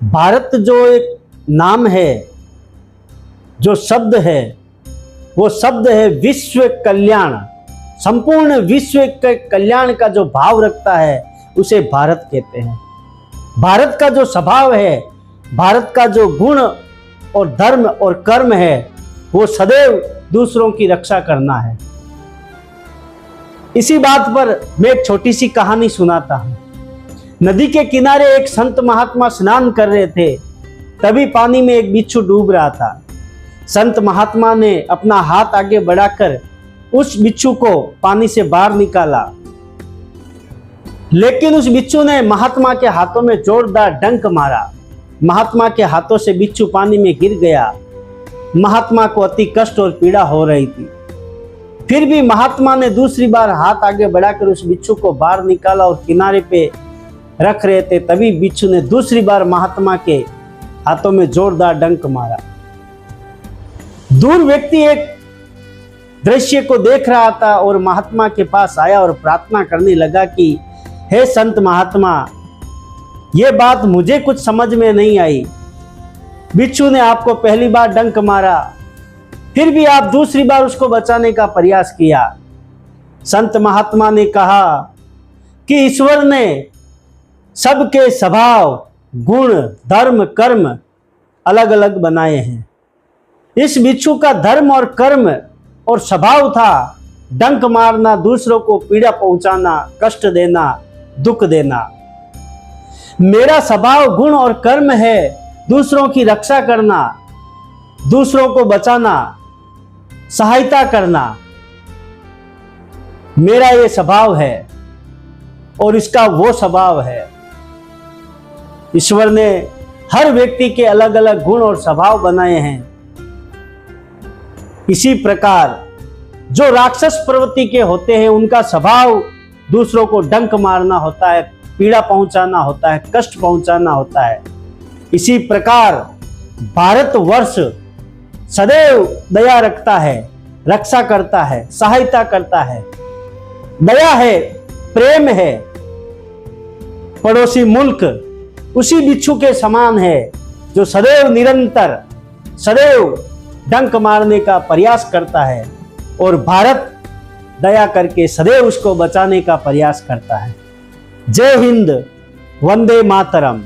भारत जो एक नाम है, जो शब्द है, वो शब्द है विश्व कल्याण। संपूर्ण विश्व के कल्याण का जो भाव रखता है उसे भारत कहते हैं। भारत का जो स्वभाव है, भारत का जो गुण और धर्म और कर्म है, वो सदैव दूसरों की रक्षा करना है। इसी बात पर मैं एक छोटी सी कहानी सुनाता हूँ। नदी के किनारे एक संत महात्मा स्नान कर रहे थे, तभी पानी में एक बिच्छू डूब रहा था। संत महात्मा ने अपना हाथ आगे बढ़ाकर उस बिच्छू को पानी से बाहर निकाला, लेकिन उस बिच्छू ने महात्मा के हाथों में जोरदार डंक मारा। महात्मा के हाथों से बिच्छू पानी में गिर गया। महात्मा को अति कष्ट और पीड़ा हो रही थी। फिर भी महात्मा ने दूसरी बार हाथ आगे बढ़ाकर उस बिच्छू को बाहर निकाला और किनारे पे रख रहे थे, तभी बिच्छू ने दूसरी बार महात्मा के हाथों में जोरदार डंक मारा। दूर व्यक्ति एक दृश्य को देख रहा था और महात्मा के पास आया और प्रार्थना करने लगा कि हे संत महात्मा, ये बात मुझे कुछ समझ में नहीं आई। बिच्छू ने आपको पहली बार डंक मारा, फिर भी आप दूसरी बार उसको बचाने का प्रयास किया। संत महात्मा ने कहा कि ईश्वर ने सबके स्वभाव, गुण, धर्म, कर्म अलग अलग बनाए हैं। इस बिच्छू का धर्म और कर्म और स्वभाव था डंक मारना, दूसरों को पीड़ा पहुंचाना, कष्ट देना, दुख देना। मेरा स्वभाव, गुण और कर्म है दूसरों की रक्षा करना, दूसरों को बचाना, सहायता करना। मेरा ये स्वभाव है और इसका वो स्वभाव है। ईश्वर ने हर व्यक्ति के अलग अलग गुण और स्वभाव बनाए हैं। इसी प्रकार जो राक्षस प्रवृत्ति के होते हैं, उनका स्वभाव दूसरों को डंक मारना होता है, पीड़ा पहुंचाना होता है, कष्ट पहुंचाना होता है। इसी प्रकार भारतवर्ष सदैव दया रखता है, रक्षा करता है, सहायता करता है। दया है, प्रेम है। पड़ोसी मुल्क उसी बिच्छू के समान है जो सदैव निरंतर, सदैव डंक मारने का प्रयास करता है, और भारत दया करके सदैव उसको बचाने का प्रयास करता है। जय हिंद, वंदे मातरम।